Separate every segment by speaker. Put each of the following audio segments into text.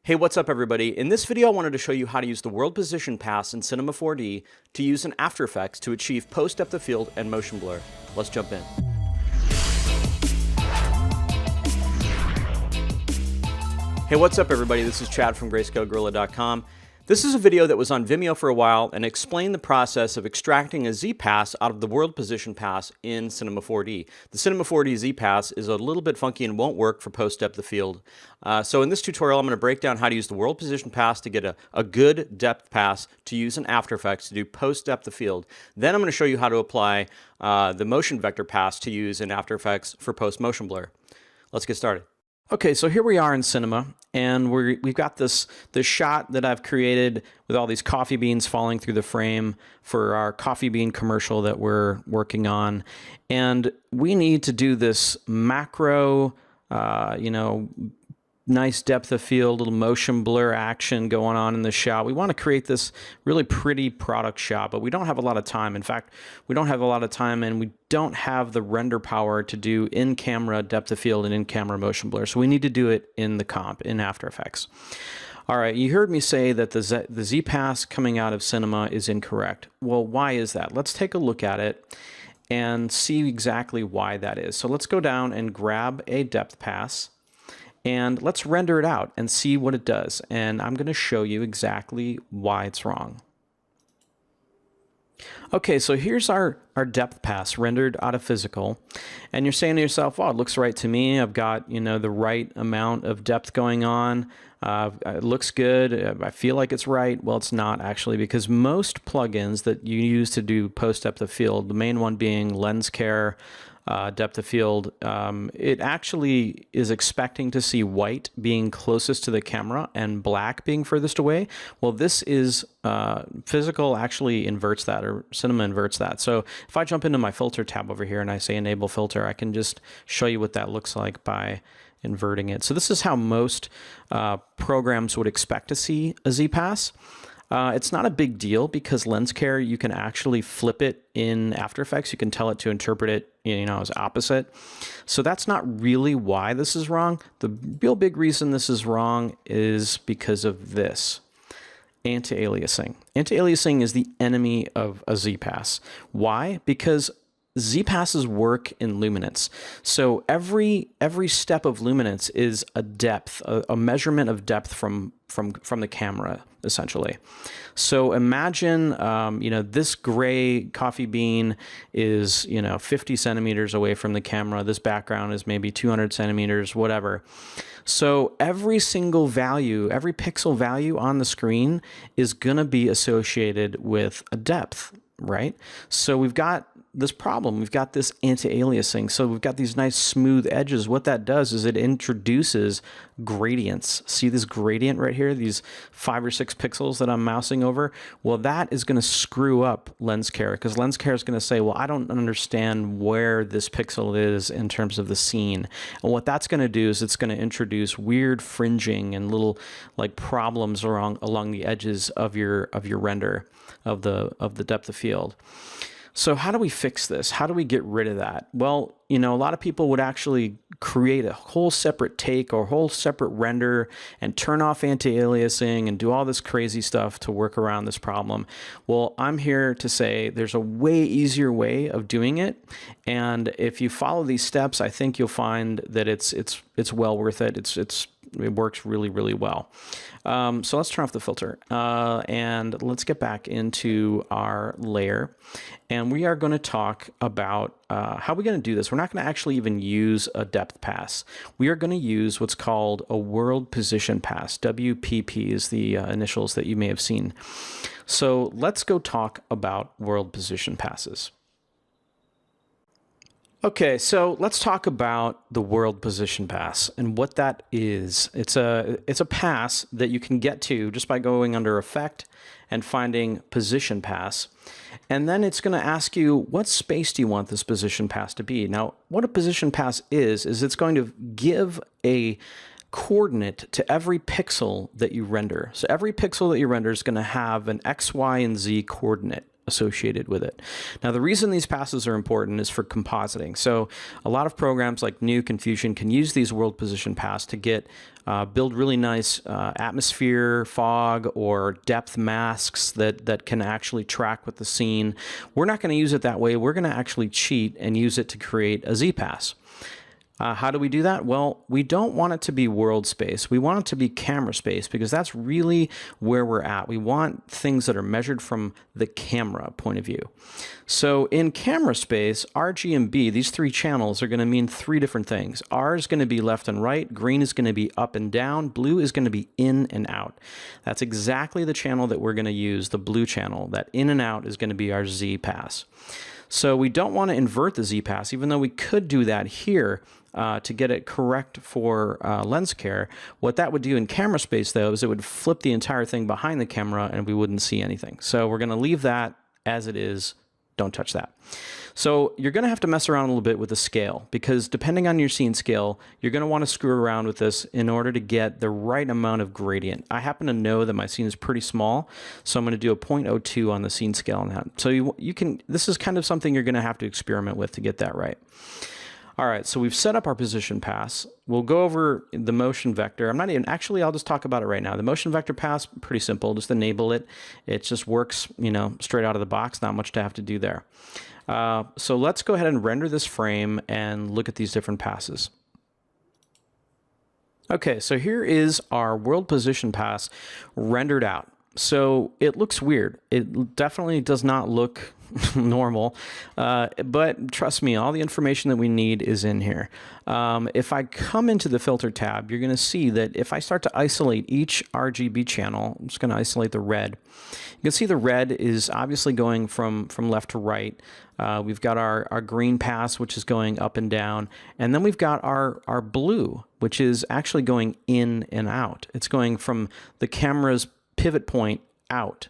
Speaker 1: Hey, what's up everybody? In this video I wanted to show you how to use the World Position Pass in Cinema 4D to use in After Effects to achieve post depth of field and motion blur. Let's jump in. Hey, what's up everybody? This is Chad from Greyscalegorilla.com. This is a video that was on Vimeo for a while and explained the process of extracting a zpass out of the World Position Pass in Cinema 4D. The Cinema 4D zpass is a little bit funky and won't work for post depth of field. So in this tutorial, I'm going to break down how to use the World Position Pass to get a good depth pass to use in After Effects to do post depth of field. Then I'm going to show you how to apply the motion vector pass to use in After Effects for post motion blur. Let's get started. Okay, so here we are in Cinema, and we've got this shot that I've created with all these coffee beans falling through the frame for our coffee bean commercial that we're working on. And we need to do this macro, nice depth of field, little motion blur action going on in the shot. We want to create this really pretty product shot, but we don't have a lot of time. In fact, we don't have a lot of time, and we don't have the render power to do in-camera depth of field and in-camera motion blur. So we need to do it in the comp, in After Effects. All right, you heard me say that the zpass coming out of Cinema is incorrect. Well, why is that? Let's take a look at it and see exactly why that is. So let's go down and grab a depth pass, and let's render it out and see what it does. And I'm going to show you exactly why it's wrong. Okay, so here's our depth pass rendered out of physical. And you're saying to yourself, well, it looks right to me. I've got, the right amount of depth going on. It looks good. I feel like it's right. Well, it's not actually, because most plugins that you use to do post depth of field, the main one being LensCare, depth of field, it actually is expecting to see white being closest to the camera and black being furthest away. Well, this is physical actually inverts that, or Cinema inverts that. So if I jump into my filter tab over here and I say enable filter, I can just show you what that looks like by inverting it. So this is how most programs would expect to see a zpass. It's not a big deal because LensCare, you can actually flip it in After Effects. You can tell it to interpret it, as opposite. So that's not really why this is wrong. The real big reason this is wrong is because of this. Anti-aliasing. Anti-aliasing is the enemy of a zpass. Why? Because zpasses work in luminance. So every step of luminance is a depth, a measurement of depth from the camera, essentially. So imagine, this gray coffee bean is, 50 centimeters away from the camera. This background is maybe 200 centimeters, whatever. So every single value, every pixel value on the screen is going to be associated with a depth, right? So we've got this problem. We've got this anti-aliasing. So we've got these nice smooth edges. What that does is it introduces gradients. See this gradient right here, these 5 or 6 pixels that I'm mousing over? Well, that is going to screw up LensCare, because LensCare is going to say, well, I don't understand where this pixel is in terms of the scene. And what that's going to do is it's going to introduce weird fringing and little problems along the edges of your render of the depth of field. So how do we fix this? How do we get rid of that? Well, a lot of people would actually create a whole separate take or a whole separate render and turn off anti-aliasing and do all this crazy stuff to work around this problem. Well, I'm here to say there's a way easier way of doing it. And if you follow these steps, I think you'll find that it's well worth it. It works really, really well. So let's turn off the filter and let's get back into our layer. And we are going to talk about how we're going to do this. We're not going to actually even use a depth pass. We are going to use what's called a World Position Pass. WPP is the initials that you may have seen. So let's go talk about World Position Passes. Okay, so let's talk about the World Position Pass and what that is. It's a pass that you can get to just by going under Effect and finding Position Pass. And then it's going to ask you, what space do you want this Position Pass to be? Now, what a Position Pass is it's going to give a coordinate to every pixel that you render. So every pixel that you render is going to have an X, Y, and Z coordinate associated with it. Now, the reason these passes are important is for compositing. So a lot of programs like Nuke and Fusion can use these world position pass to get build really nice atmosphere, fog, or depth masks that can actually track with the scene. We're not going to use it that way. We're going to actually cheat and use it to create a zpass. How do we do that? Well, we don't want it to be world space. We want it to be camera space because that's really where we're at. We want things that are measured from the camera point of view. So in camera space, RGMB, these three channels are going to mean three different things. R is going to be left and right, green is going to be up and down, blue is going to be in and out. That's exactly the channel that we're going to use, the blue channel. That in and out is going to be our Z pass. So we don't want to invert the Z pass, even though we could do that here to get it correct for lens care. What that would do in camera space, though, is it would flip the entire thing behind the camera and we wouldn't see anything. So we're going to leave that as it is. Don't touch that. So you're going to have to mess around a little bit with the scale because depending on your scene scale, you're going to want to screw around with this in order to get the right amount of gradient. I happen to know that my scene is pretty small, so I'm going to do a 0.02 on the scene scale on that. So you can, this is kind of something you're going to have to experiment with to get that right. All right, so we've set up our position pass. We'll go over the motion vector. I'm not even, actually, I'll just talk about it right now. The motion vector pass, pretty simple, just enable it. It just works, you know, straight out of the box, not much to have to do there. So let's go ahead and render this frame and look at these different passes. Okay, so here is our world position pass rendered out. So it looks weird. It definitely does not look normal, but trust me, all the information that we need is in here. If I come into the filter tab, you're going to see that if I start to isolate each RGB channel, I'm just going to isolate the red. You can see the red is obviously going from left to right. We've got our green pass, which is going up and down, and then we've got our blue, which is actually going in and out. It's going from the camera's pivot point out.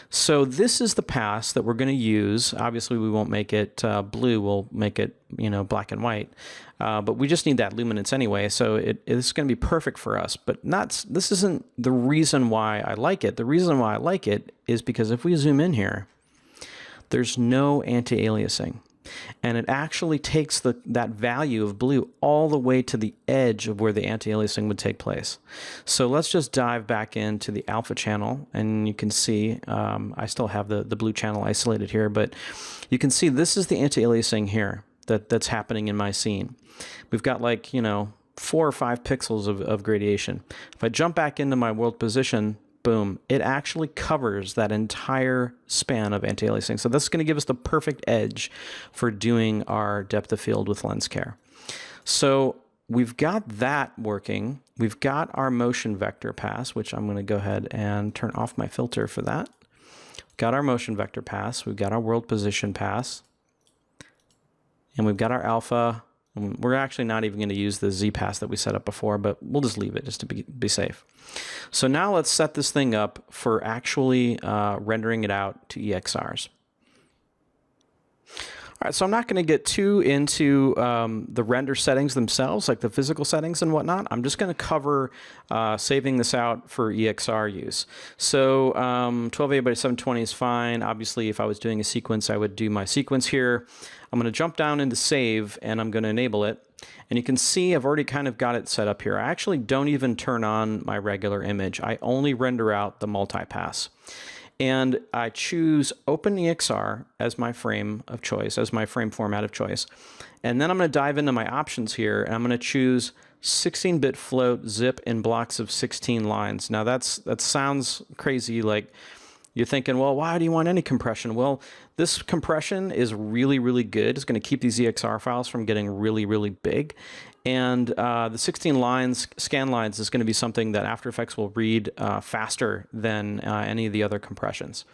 Speaker 1: So this is the pass that we're going to use. Obviously, we won't make it blue. We'll make it, you know, black and white. But we just need that luminance anyway, so it's going to be perfect for us. But this isn't the reason why I like it. The reason why I like it is because if we zoom in here, there's no anti-aliasing. And it actually takes that value of blue all the way to the edge of where the anti-aliasing would take place. So let's just dive back into the alpha channel, and you can see I still have the blue channel isolated here, but you can see this is the anti-aliasing here that's happening in my scene. We've got, like, you know, 4 or 5 pixels of gradation. If I jump back into my world position, boom, it actually covers that entire span of anti-aliasing. So this is going to give us the perfect edge for doing our depth of field with lens care. So we've got that working. We've got our motion vector pass, which I'm going to go ahead and turn off my filter for that. We've got our motion vector pass. We've got our world position pass. And we've got our alpha. We're actually not even going to use the Z pass that we set up before, but we'll just leave it just to be safe. So now let's set this thing up for actually rendering it out to EXRs. All right, so I'm not going to get too into the render settings themselves, like the physical settings and whatnot. I'm just going to cover saving this out for EXR use. So 1280 by 720 is fine. Obviously, if I was doing a sequence, I would do my sequence here. I'm going to jump down into save, and I'm going to enable it. And you can see I've already kind of got it set up here. I actually don't even turn on my regular image. I only render out the multipass. And I choose OpenEXR as my frame of choice, as my frame format of choice. And then I'm going to dive into my options here, and I'm going to choose 16-bit float, zip, in blocks of 16 lines. Now that sounds crazy, like you're thinking, well, why do you want any compression? Well, this compression is really, really good. It's going to keep these EXR files from getting really, really big. And the 16 lines, scan lines, is going to be something that After Effects will read faster than any of the other compressions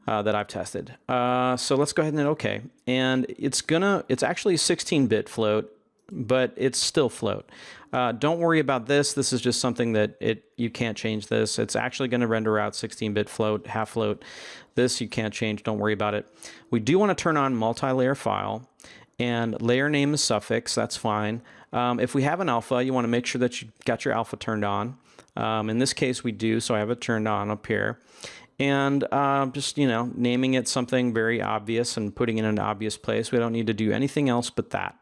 Speaker 1: that I've tested. So let's go ahead and hit OK. And it's actually 16-bit float, but it's still float. Don't worry about this. This is just something that you can't change this. It's actually going to render out 16-bit float, half float. This you can't change. Don't worry about it. We do want to turn on multi-layer file, and layer name is suffix. That's fine. If we have an alpha, you want to make sure that you got your alpha turned on. In this case, we do, so I have it turned on up here. and just, naming it something very obvious and putting it in an obvious place. We don't need to do anything else but that.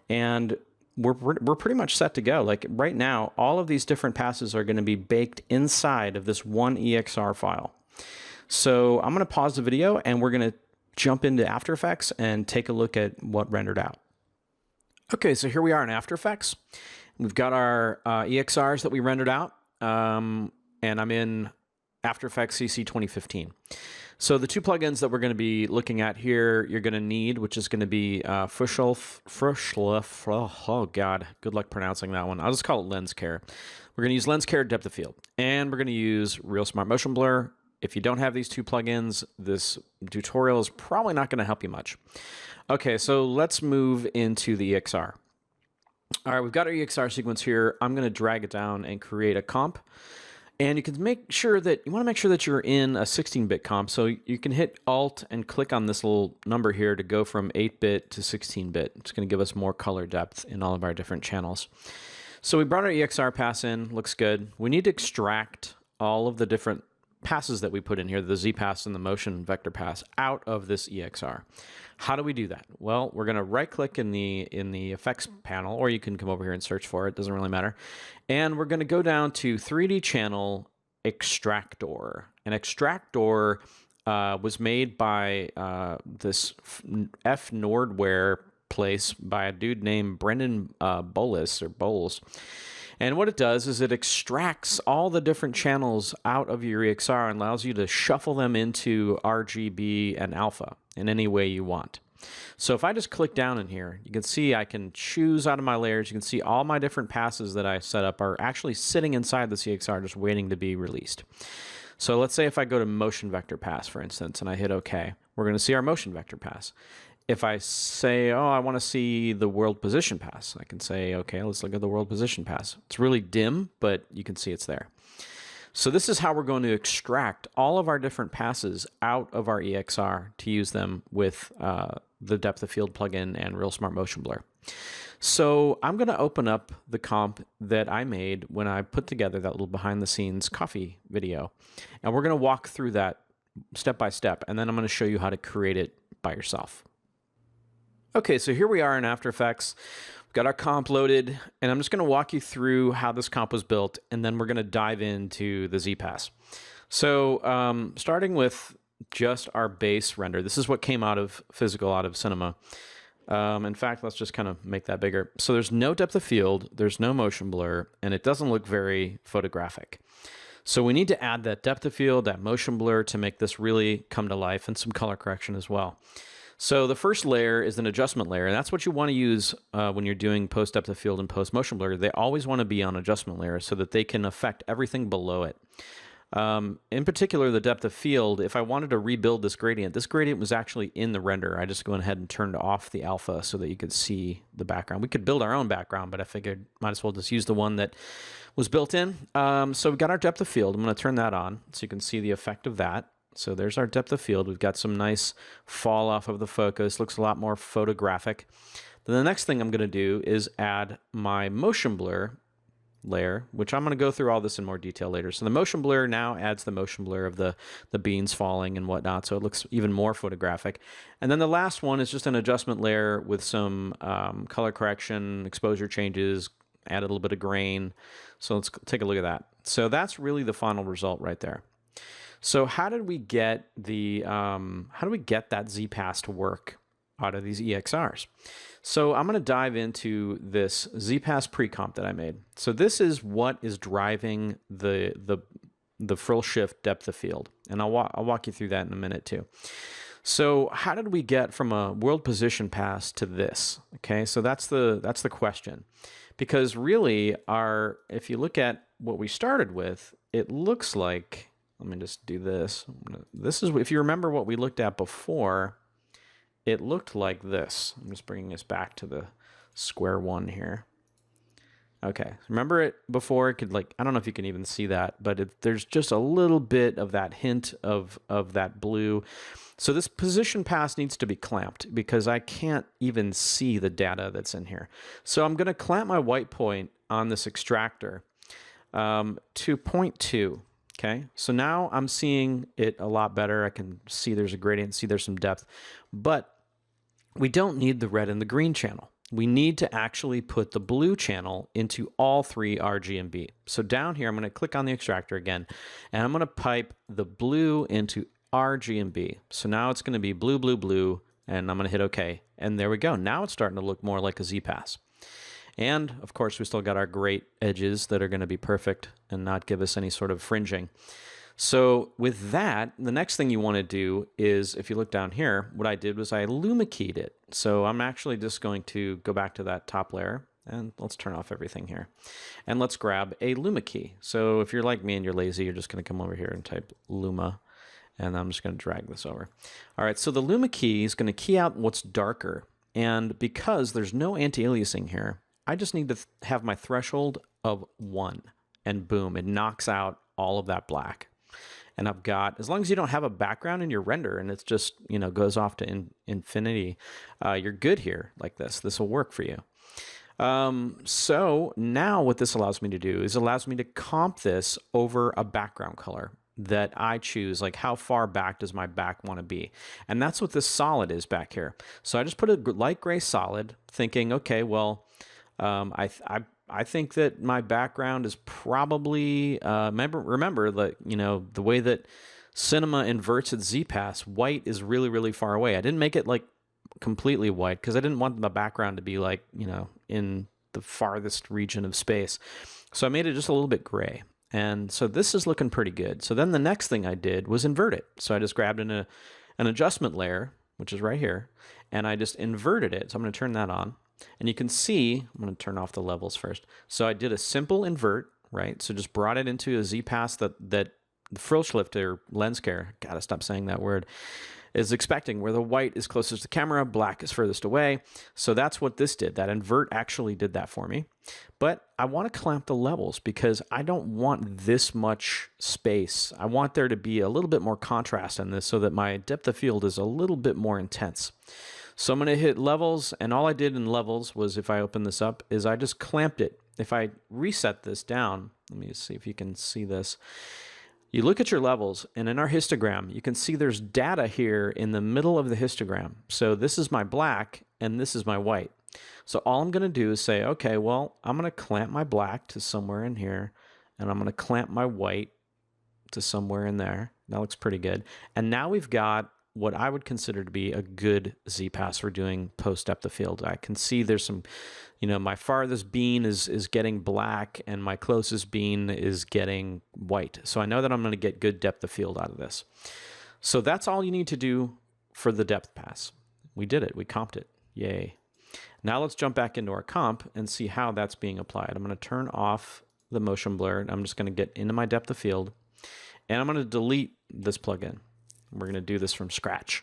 Speaker 1: And we're pretty much set to go. Like right now, all of these different passes are going to be baked inside of this one EXR file. So I'm going to pause the video and we're going to jump into After Effects and take a look at what rendered out. Okay, so here we are in After Effects. We've got our EXRs that we rendered out, and I'm in After Effects CC 2015. So the two plugins that we're going to be looking at here, you're going to need, which is going to be oh God, good luck pronouncing that one. I'll just call it Lens Care. We're going to use Lens Care Depth of Field, and we're going to use Real Smart Motion Blur. If you don't have these two plugins, this tutorial is probably not going to help you much. Okay, so let's move into the EXR. All right, we've got our EXR sequence here. I'm going to drag it down and create a comp. And you can make sure that you want to make sure that you're in a 16-bit comp. So you can hit Alt and click on this little number here to go from 8-bit to 16-bit. It's going to give us more color depth in all of our different channels. So we brought our EXR pass in. Looks good. We need to extract all of the different passes that we put in here, the zpass and the motion vector pass, out of this EXR. How do we do that? Well, we're going to right-click in the effects panel, or you can come over here and search for it. Doesn't really matter. And we're going to go down to 3D channel extractor. An extractor was made by this F Nordware place by a dude named Brendan Bowles. And what it does is it extracts all the different channels out of your EXR and allows you to shuffle them into RGB and alpha in any way you want. So if I just click down in here, you can see I can choose out of my layers. You can see all my different passes that I set up are actually sitting inside the EXR just waiting to be released. So let's say if I go to motion vector pass, for instance, and I hit OK, we're going to see our motion vector pass. If I say, oh, I want to see the world position pass, I can say, okay, let's look at the world position pass. It's really dim, but you can see it's there. So this is how we're going to extract all of our different passes out of our EXR to use them with the Depth of Field plugin and Real Smart Motion Blur. So I'm going to open up the comp that I made when I put together that little behind the scenes coffee video. And we're going to walk through that step by step, and then I'm going to show you how to create it by yourself. Okay, so here we are in After Effects. We've got our comp loaded, and I'm just going to walk you through how this comp was built, and then we're going to dive into the zpass. So starting with just our base render, this is what came out of physical, out of cinema. In fact, let's just kind of make that bigger. So there's no depth of field, there's no motion blur, and it doesn't look very photographic. So we need to add that depth of field, that motion blur to make this really come to life, and some color correction as well. So the first layer is an adjustment layer, and that's what you want to use when you're doing post depth of field and post motion blur. They always want to be on adjustment layer so that they can affect everything below it. In particular, the depth of field, if I wanted to rebuild this gradient was actually in the render. I just went ahead and turned off the alpha so that you could see the background. We could build our own background, but I figured might as well just use the one that was built in. So we've got our depth of field. I'm going to turn that on so you can see the effect of that. So there's our depth of field. We've got some nice fall off of the focus. Looks a lot more photographic. Then the next thing I'm going to do is add my motion blur layer, which I'm going to go through all this in more detail later. So the motion blur now adds the motion blur of the beans falling and whatnot, so it looks even more photographic. And then the last one is just an adjustment layer with some color correction, exposure changes, add a little bit of grain. So let's take a look at that. So that's really the final result right there. So how did we get that zpass to work out of these EXRs? So I'm going to dive into this zpass pre-comp that I made. So this is what is driving the frill shift depth of field, and I'll walk you through that in a minute too. So how did we get from a world position pass to this? Okay, so that's the question, because really if you look at what we started with, it looks like. Let me just do this. This is, if you remember what we looked at before, it looked like this. I'm just bringing this back to the square one here. Okay, remember it before? It could, I don't know if you can even see that, but there's just a little bit of that hint of that blue. So this position pass needs to be clamped because I can't even see the data that's in here. So I'm going to clamp my white point on this extractor to 0.2. Okay, so now I'm seeing it a lot better. I can see there's a gradient, see there's some depth, but we don't need the red and the green channel. We need to actually put the blue channel into all three RGMB. So down here, I'm going to click on the extractor again, and I'm going to pipe the blue into RGMB. So now it's going to be blue, blue, blue, and I'm going to hit OK. And there we go. Now it's starting to look more like a zpass. And of course, we still got our great edges that are going to be perfect and not give us any sort of fringing. So with that, the next thing you want to do is, if you look down here, what I did was I luma keyed it. So I'm actually just going to go back to that top layer, and let's turn off everything here. And let's grab a luma key. So if you're like me and you're lazy, you're just going to come over here and type luma, and I'm just going to drag this over. All right, so the luma key is going to key out what's darker. And because there's no anti-aliasing here, I just need to have my threshold of 1, and boom, it knocks out all of that black. And I've got, as long as you don't have a background in your render and it's just, you know, goes off to infinity, you're good here like this. This will work for you. So now what this allows me to do is allows me to comp this over a background color that I choose, like how far back does my back want to be. And that's what this solid is back here. So I just put a light gray solid thinking, okay, well, I think that my background is probably, remember that, you know, the way that cinema inverts its zpass, white is really, really far away. I didn't make it like completely white because I didn't want the background to be like, you know, in the farthest region of space. So I made it just a little bit gray. And so this is looking pretty good. So then the next thing I did was invert it. So I just grabbed an adjustment layer, which is right here, and I just inverted it. So I'm going to turn that on. And you can see, I'm going to turn off the levels first. So I did a simple invert, right? So just brought it into a zpass that the frill shifter lens care, gotta stop saying that word, is expecting, where the white is closest to the camera, black is furthest away. So that's what this did. That invert actually did that for me. But I want to clamp the levels because I don't want this much space. I want there to be a little bit more contrast in this so that my depth of field is a little bit more intense. So I'm going to hit levels, and all I did in levels was, if I open this up, is I just clamped it. If I reset this down, let me just see if you can see this. You look at your levels, and in our histogram, you can see there's data here in the middle of the histogram. So this is my black, and this is my white. So all I'm going to do is say, okay, well, I'm going to clamp my black to somewhere in here, and I'm going to clamp my white to somewhere in there. That looks pretty good. And now we've got what I would consider to be a good zpass for doing post depth of field. I can see there's some, you know, my farthest bean is getting black and my closest bean is getting white. So I know that I'm going to get good depth of field out of this. So that's all you need to do for the depth pass. We did it. We comped it. Yay. Now let's jump back into our comp and see how that's being applied. I'm going to turn off the motion blur. I'm just going to get into my depth of field, and I'm going to delete this plugin. We're going to do this from scratch.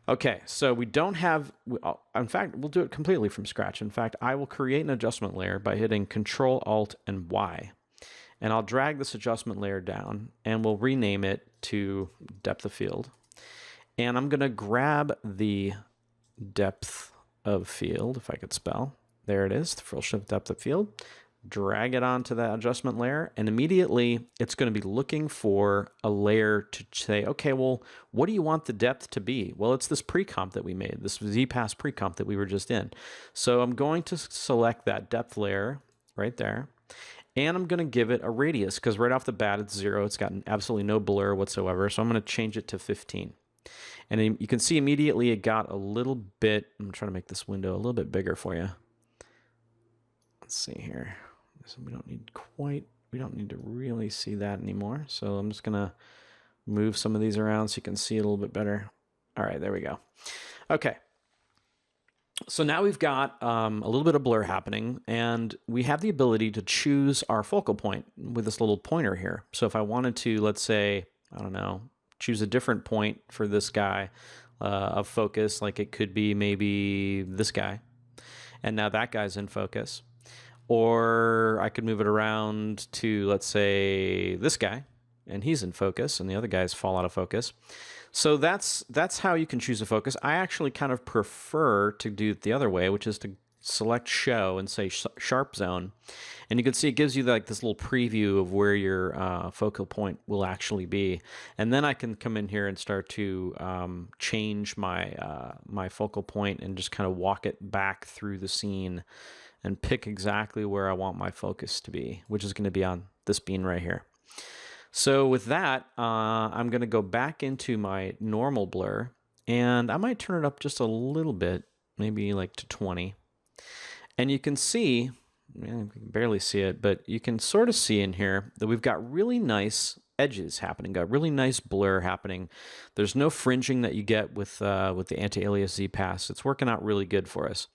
Speaker 1: Okay, so we don't have, in fact, we'll do it completely from scratch. In fact, I will create an adjustment layer by hitting Control, Alt, and Y. And I'll drag this adjustment layer down, and we'll rename it to depth of field. And I'm going to grab the depth of field, if I could spell. There it is, the frill shift depth of field. Drag it onto that adjustment layer, and immediately it's going to be looking for a layer to say, okay, well, what do you want the depth to be? Well, it's this pre-comp that we made, this zpass pre-comp that we were just in. So I'm going to select that depth layer right there, and I'm going to give it a radius because right off the bat it's 0. It's got absolutely no blur whatsoever, so I'm going to change it to 15. And you can see immediately it got a little bit, I'm trying to make this window a little bit bigger for you. Let's see here. So we don't need to really see that anymore. So I'm just gonna move some of these around so you can see it a little bit better. All right, there we go. Okay. So now we've got a little bit of blur happening, and we have the ability to choose our focal point with this little pointer here. So if I wanted to, let's say, I don't know, choose a different point for this guy of focus, like it could be maybe this guy, and now that guy's in focus. Or I could move it around to, let's say, this guy, and he's in focus, and the other guys fall out of focus. So that's how you can choose a focus. I actually kind of prefer to do it the other way, which is to select show and say sharp zone, and you can see it gives you like this little preview of where your focal point will actually be. And then I can come in here and start to change my my focal point and just kind of walk it back through the scene and pick exactly where I want my focus to be, which is going to be on this bean right here. So with that, I'm going to go back into my normal blur, and I might turn it up just a little bit, maybe like to 20. And you can see, you can barely see it, but you can sort of see in here that we've got really nice edges happening, got really nice blur happening. There's no fringing that you get with the anti-alias zpass. It's working out really good for us.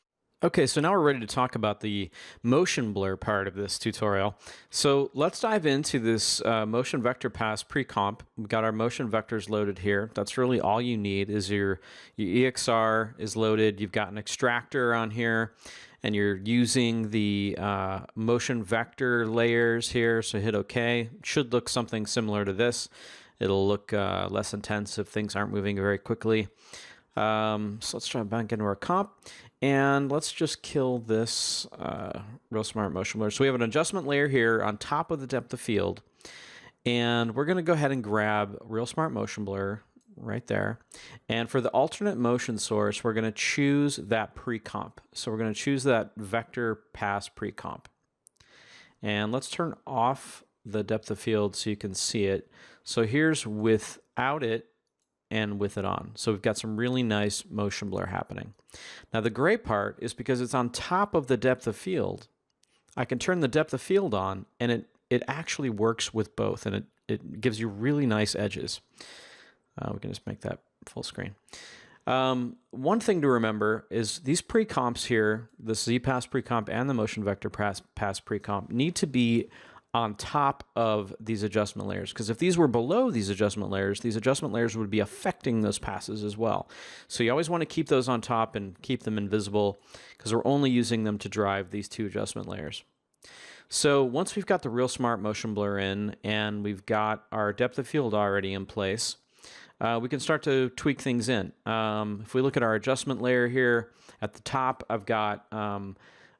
Speaker 1: Okay, so now we're ready to talk about the motion blur part of this tutorial. So let's dive into this motion vector pass pre-comp. We've got our motion vectors loaded here. That's really all you need is your EXR is loaded. You've got an extractor on here, and you're using the motion vector layers here. So hit OK. It should look something similar to this. It'll look less intense if things aren't moving very quickly. So let's try back into our comp. And let's just kill this Real Smart Motion Blur. So we have an adjustment layer here on top of the depth of field. And we're going to go ahead and grab Real Smart Motion Blur right there. And for the alternate motion source, we're going to choose that pre-comp. So we're going to choose that vector pass pre-comp. And let's turn off the depth of field so you can see it. So here's without it and with it on. So we've got some really nice motion blur happening. Now the great part is because it's on top of the depth of field, I can turn the depth of field on, and it actually works with both, and it gives you really nice edges. We can just make that full screen. One thing to remember is these pre-comps here, the zpass pre-comp and the motion vector pass pre-comp, need to be on top of these adjustment layers, because if these were below these adjustment layers would be affecting those passes as well. So you always want to keep those on top and keep them invisible, because we're only using them to drive these two adjustment layers. So once we've got the Real Smart Motion Blur in and we've got our depth of field already in place, we can start to tweak things in. If we look at our adjustment layer here at the top, I've got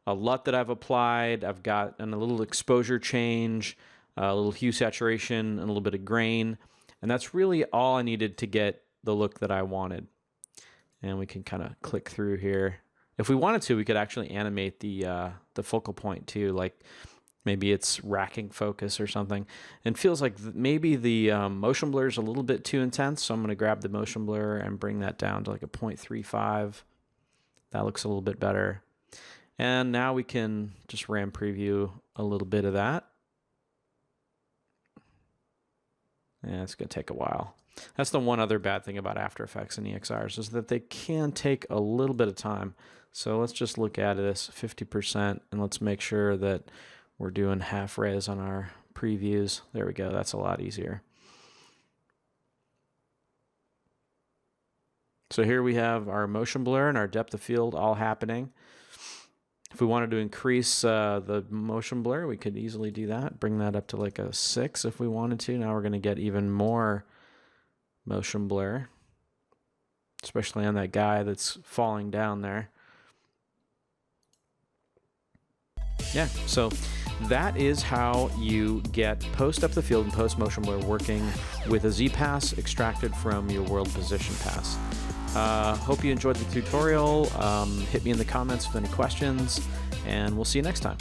Speaker 1: a LUT that I've applied. I've got a little exposure change, a little hue saturation, and a little bit of grain. And that's really all I needed to get the look that I wanted. And we can kind of click through here. If we wanted to, we could actually animate the focal point too, like maybe it's racking focus or something. And it feels like maybe the motion blur is a little bit too intense, so I'm going to grab the motion blur and bring that down to like a 0.35. That looks a little bit better. And now we can just RAM preview a little bit of that. Yeah, it's going to take a while. That's the one other bad thing about After Effects and EXRs, is that they can take a little bit of time. So let's just look at this 50%, and let's make sure that we're doing half res on our previews. There we go. That's a lot easier. So here we have our motion blur and our depth of field all happening. If we wanted to increase the motion blur, we could easily do that. Bring that up to like a 6 if we wanted to. Now we're going to get even more motion blur, especially on that guy that's falling down there. Yeah, so that is how you get post depth of field and post motion blur working with a zpass extracted from your world position pass. Hope you enjoyed the tutorial. Hit me in the comments with any questions, and we'll see you next time.